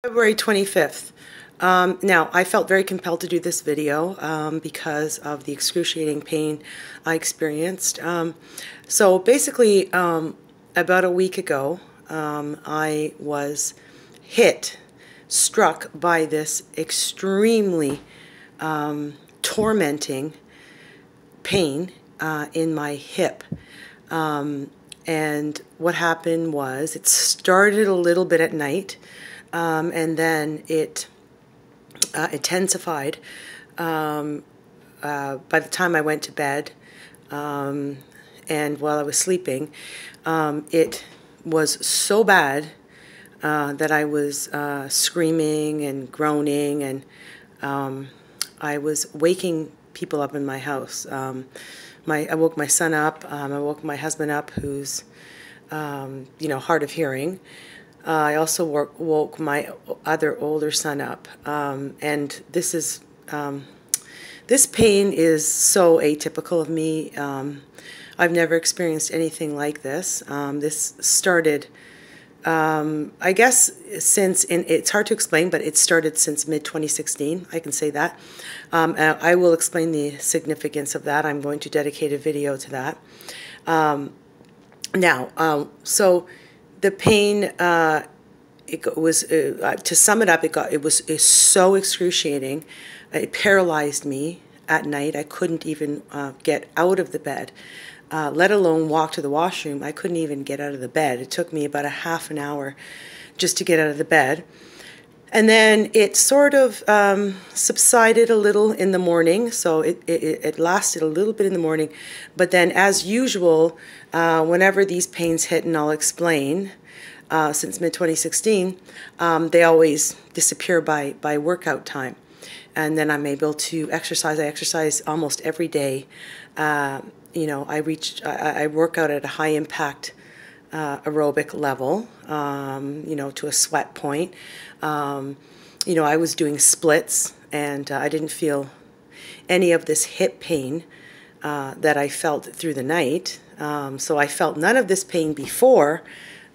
February 25th. Now, I felt very compelled to do this video because of the excruciating pain I experienced. So basically, about a week ago, I was struck by this extremely tormenting pain in my hip. And what happened was it started a little bit at night, and then it intensified by the time I went to bed, and while I was sleeping. It was so bad that I was screaming and groaning, and I was waking people up in my house. I woke my son up. I woke my husband up, who's hard of hearing. I also woke my other older son up, and this pain is so atypical of me. I've never experienced anything like this. This started, I guess, it's hard to explain, but it started since mid-2016, I can say that. I will explain the significance of that. I'm going to dedicate a video to that. So the pain, it was, to sum it up, it was so excruciating. It paralyzed me at night. I couldn't even get out of the bed, let alone walk to the washroom. I couldn't even get out of the bed. It took me about a half an hour just to get out of the bed. And then it sort of subsided a little in the morning, so it lasted a little bit in the morning. But then, as usual, whenever these pains hit, and I'll explain, since mid-2016, they always disappear by workout time. And then I'm able to exercise. I exercise almost every day. I work out at a high-impact aerobic level, to a sweat point. I was doing splits, and I didn't feel any of this hip pain that I felt through the night. So I felt none of this pain before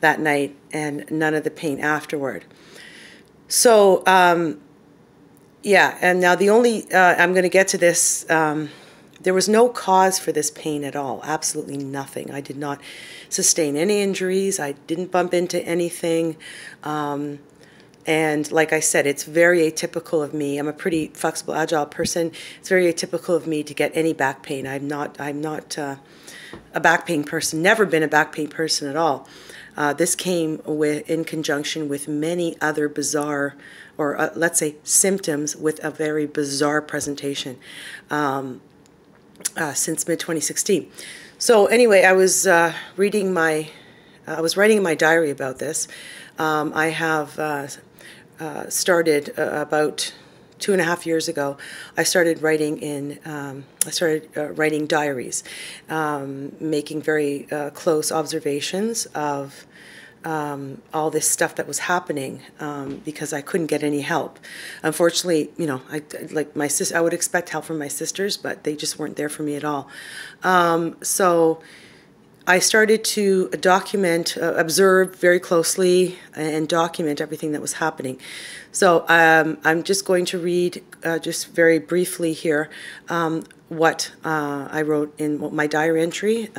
that night and none of the pain afterward. So, yeah, and now the only, I'm going to get to this, there was no cause for this pain at all, absolutely nothing. I did not sustain any injuries. I didn't bump into anything. And like I said, it's very atypical of me. I'm a pretty flexible, agile person. It's very atypical of me to get any back pain. I'm not a back pain person, never been a back pain person at all. This came in conjunction with many other bizarre, or let's say symptoms with a very bizarre presentation since mid-2016. So anyway, I was writing in my diary about this. I have started about 2.5 years ago. I started writing writing diaries, making very close observations of all this stuff that was happening, because I couldn't get any help. Unfortunately, I would expect help from my sisters, but they just weren't there for me at all. So I started to document, observe very closely, and document everything that was happening. So I'm just going to read, just very briefly here, what I wrote in my diary entry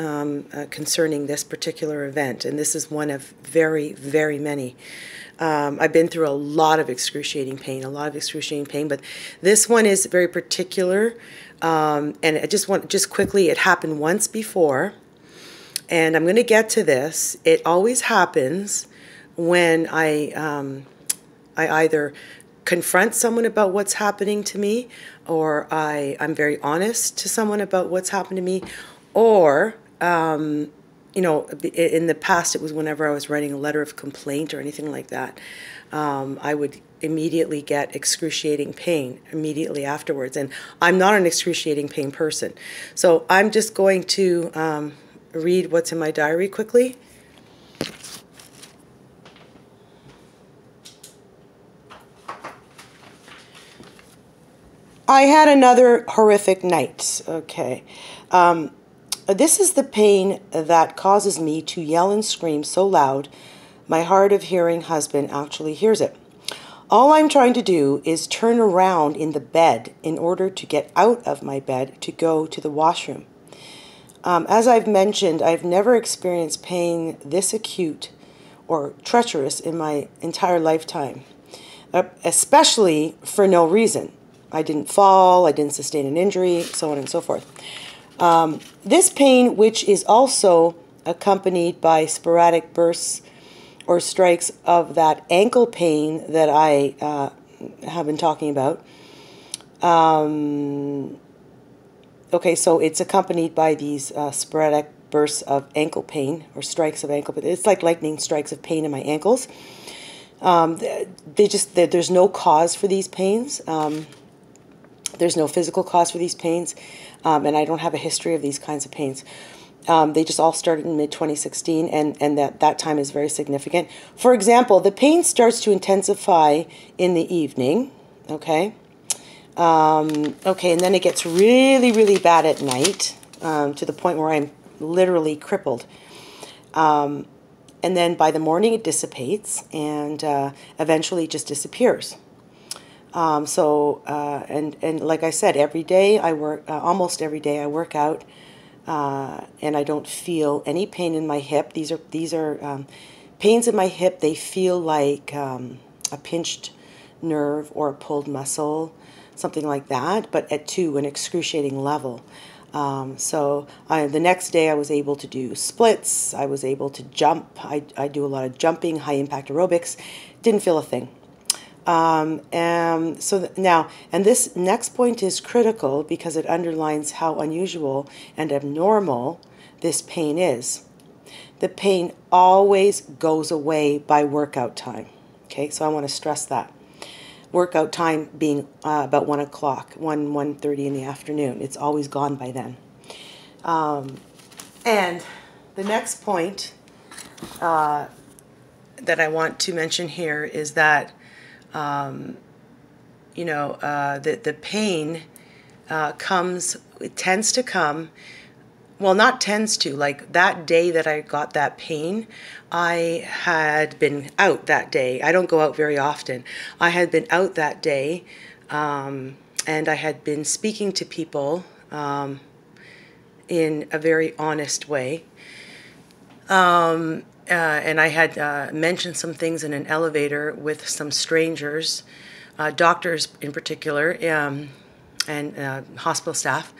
concerning this particular event. And this is one of very, very many. I've been through a lot of excruciating pain, but this one is very particular. And I just quickly, it happened once before. And I'm going to get to this. It always happens when I either confront someone about what's happening to me, or I'm very honest to someone about what's happened to me, or, in the past it was whenever I was writing a letter of complaint or anything like that. I would immediately get excruciating pain immediately afterwards. And I'm not an excruciating pain person. So I'm just going to read what's in my diary quickly. I had another horrific night. Okay. This is the pain that causes me to yell and scream so loud my hard of hearing husband actually hears it. All I'm trying to do is turn around in the bed in order to get out of my bed to go to the washroom. As I've mentioned, I've never experienced pain this acute or treacherous in my entire lifetime, especially for no reason. I didn't fall, I didn't sustain an injury, so on and so forth. This pain, which is also accompanied by sporadic bursts or strikes of that ankle pain that I have been talking about. Okay, so it's accompanied by these sporadic bursts of ankle pain or strikes of ankle pain. It's like lightning strikes of pain in my ankles. There's no cause for these pains. There's no physical cause for these pains, and I don't have a history of these kinds of pains. They just all started in mid-2016, and that time is very significant. For example, the pain starts to intensify in the evening, okay? Okay, and then it gets really, really bad at night, to the point where I'm literally crippled. And then by the morning it dissipates, and eventually just disappears. And like I said, every day I work, almost every day I work out, and I don't feel any pain in my hip. These are pains in my hip. They feel like a pinched nerve or a pulled muscle, something like that, but to an excruciating level. The next day I was able to do splits. I was able to jump. I do a lot of jumping, high impact aerobics. Didn't feel a thing. This next point is critical because it underlines how unusual and abnormal this pain is. The pain always goes away by workout time. Okay, so I want to stress that. Workout time being about 1 o'clock, 1:30 in the afternoon. It's always gone by then. And the next point that I want to mention here is that the pain tends to come, well, not tends to, like that day that I got that pain, I had been out that day. I don't go out very often. I had been out that day, and I had been speaking to people in a very honest way. And I had mentioned some things in an elevator with some strangers, doctors in particular, and hospital staff.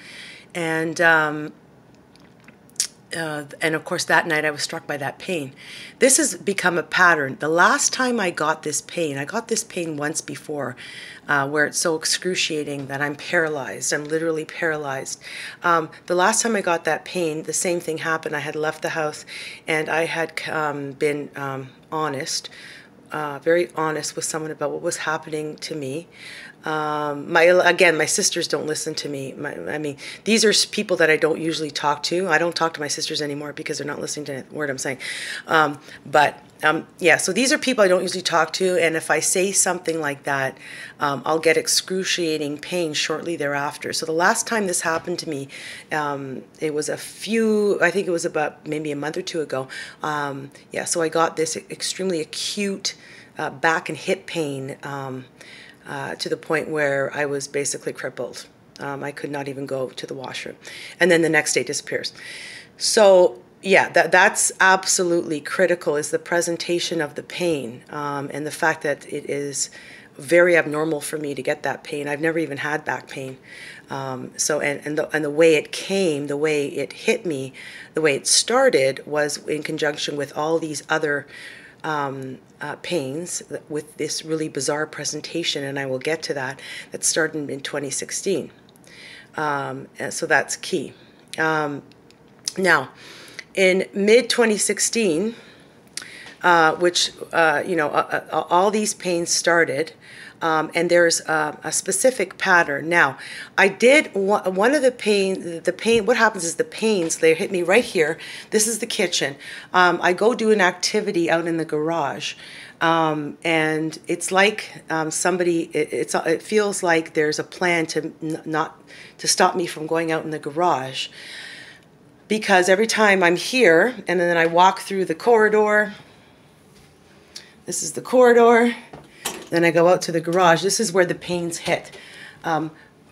And of course that night I was struck by that pain. This has become a pattern. The last time I got this pain once before, where it's so excruciating that I'm paralyzed. I'm literally paralyzed. The last time I got that pain, the same thing happened. I had left the house, and I had been honest, very honest with someone about what was happening to me. My sisters don't listen to me. These are people that I don't usually talk to. I don't talk to my sisters anymore because they're not listening to a word I'm saying. So these are people I don't usually talk to, and if I say something like that, I'll get excruciating pain shortly thereafter. So the last time this happened to me, it was I think it was about maybe a month or two ago. So I got this extremely acute back and hip pain, to the point where I was basically crippled. I could not even go to the washroom. And then the next day disappears. So yeah, that's absolutely critical, is the presentation of the pain, and the fact that it is very abnormal for me to get that pain. I've never even had back pain. The way it came, the way it hit me, the way it started was in conjunction with all these other pains with this really bizarre presentation, and I will get to that started in 2016. So that's key. Now, in mid-2016, all these pains started, and there's a specific pattern. Now, I did one of the pain, what happens is the pains, they hit me right here. This is the kitchen. I go do an activity out in the garage, and it's like it feels like there's a plan to stop me from going out in the garage. Because every time I'm here, and then I walk through the corridor, this is the corridor, Then I go out to the garage. This is where the pains hit.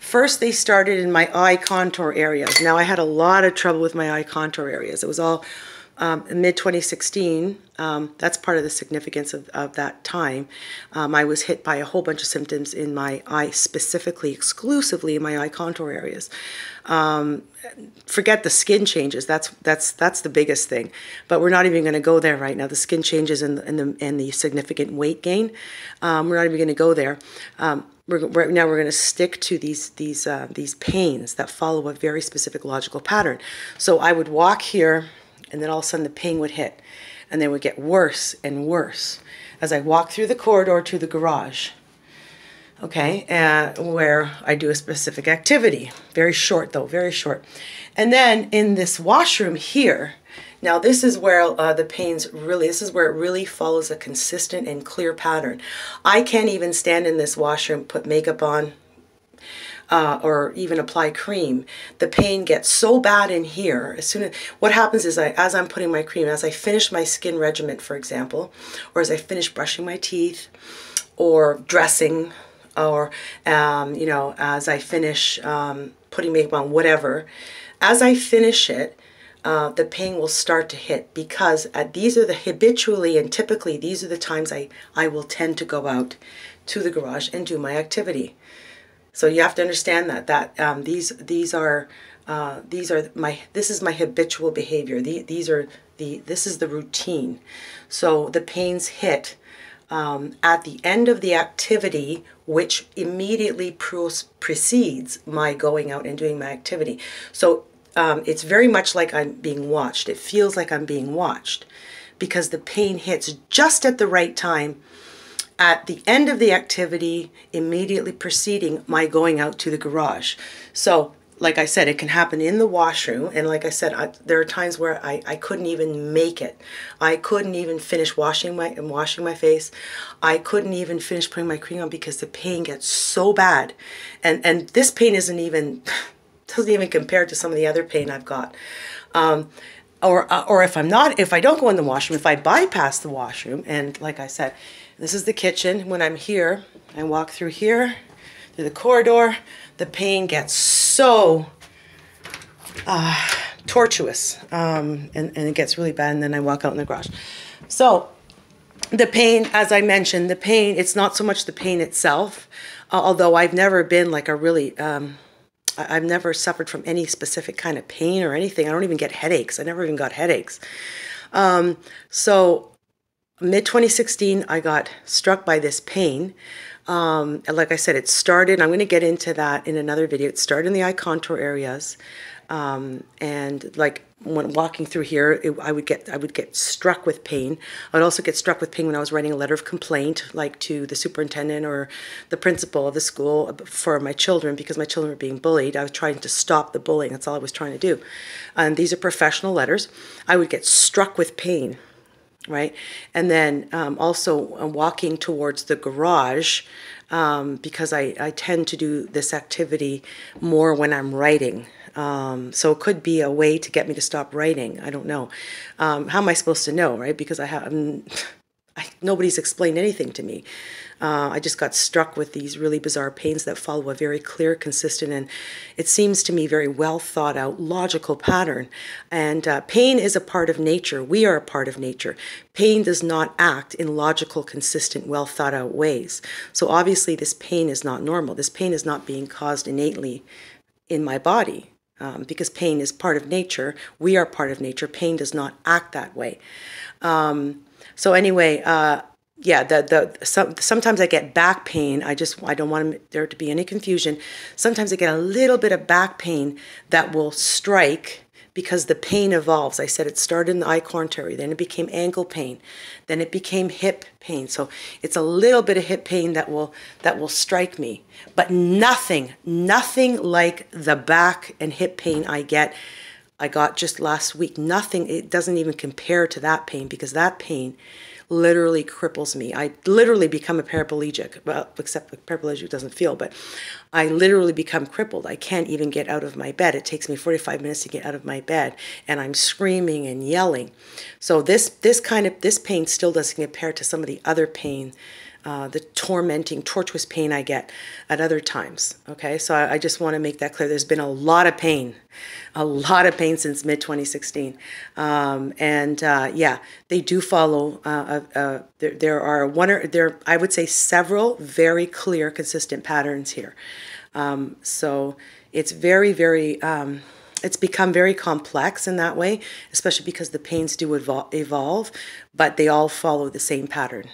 First, they started in my eye contour areas. Now, I had a lot of trouble with my eye contour areas. It was all mid-2016. That's part of the significance of that time. I was hit by a whole bunch of symptoms in my eye, specifically, exclusively in my eye contour areas. Forget the skin changes. That's the biggest thing. But we're not even going to go there right now. The skin changes and the significant weight gain. We're not even going to go there. Right now we're going to stick to these pains that follow a very specific logical pattern. So I would walk here, and then all of a sudden the pain would hit, and then it would get worse and worse as I walk through the corridor to the garage. Okay, where I do a specific activity. Very short though, very short. And then in this washroom here, now this is where the pains really, this is where it really follows a consistent and clear pattern. I can't even stand in this washroom, put makeup on, or even apply cream. The pain gets so bad in here. As soon as, what happens is as I'm putting my cream, as I finish my skin regimen, for example, or as I finish brushing my teeth, or dressing, or you know, as I finish putting makeup on, whatever, as I finish it, the pain will start to hit, because these are the habitually and typically these are the times I will tend to go out to the garage and do my activity. So you have to understand that this is my habitual behavior. This is the routine. So the pains hit at the end of the activity, which immediately precedes my going out and doing my activity. So it's very much like I'm being watched. It feels like I'm being watched because the pain hits just at the right time at the end of the activity, immediately preceding my going out to the garage. So, like I said, it can happen in the washroom. And like I said, there are times where I couldn't even make it. I couldn't even finish washing my face. I couldn't even finish putting my cream on because the pain gets so bad. And this pain doesn't even compare to some of the other pain I've got. Or if I don't go in the washroom, if I bypass the washroom, and like I said, this is the kitchen. When I'm here, I walk through here, through the corridor, the pain gets so tortuous, and it gets really bad, and then I walk out in the garage. So the pain, as I mentioned, the pain, it's not so much the pain itself, although I've never been like a really, I've never suffered from any specific kind of pain or anything. I don't even get headaches. I never even got headaches. So mid-2016, I got struck by this pain. And like I said, it started, I'm going to get into that in another video. It started in the eye contour areas. And like when walking through here, I would get struck with pain. I would also get struck with pain when I was writing a letter of complaint, like to the superintendent or the principal of the school for my children, because my children were being bullied. I was trying to stop the bullying. That's all I was trying to do. And these are professional letters. I would get struck with pain, right? And then also walking towards the garage, because I tend to do this activity more when I'm writing. So it could be a way to get me to stop writing. I don't know. How am I supposed to know, right? Because nobody's explained anything to me. I just got struck with these really bizarre pains that follow a very clear, consistent, and it seems to me very well thought out, logical pattern. And pain is a part of nature. We are a part of nature. Pain does not act in logical, consistent, well thought out ways. So obviously this pain is not normal. This pain is not being caused innately in my body. Because pain is part of nature. We are part of nature. Pain does not act that way. So anyway, yeah, sometimes I get back pain. I don't want there to be any confusion. Sometimes I get a little bit of back pain that will strike because the pain evolves. I said it started in the eye contour, then it became ankle pain, then it became hip pain. So it's a little bit of hip pain that will strike me, but nothing like the back and hip pain I got just last week. Nothing, it doesn't even compare to that pain, because that pain literally cripples me. I literally become a paraplegic, well, except the paraplegic doesn't feel, but I literally become crippled. I can't even get out of my bed. It takes me 45 minutes to get out of my bed, and I'm screaming and yelling. So this pain still doesn't compare to some of the other pain the tormenting, tortuous pain I get at other times. Okay, so I just want to make that clear. There's been a lot of pain since mid-2016, yeah, they do follow. There are I would say several very clear, consistent patterns here. So it's very. It's become very complex in that way, especially because the pains do evolve, but they all follow the same pattern.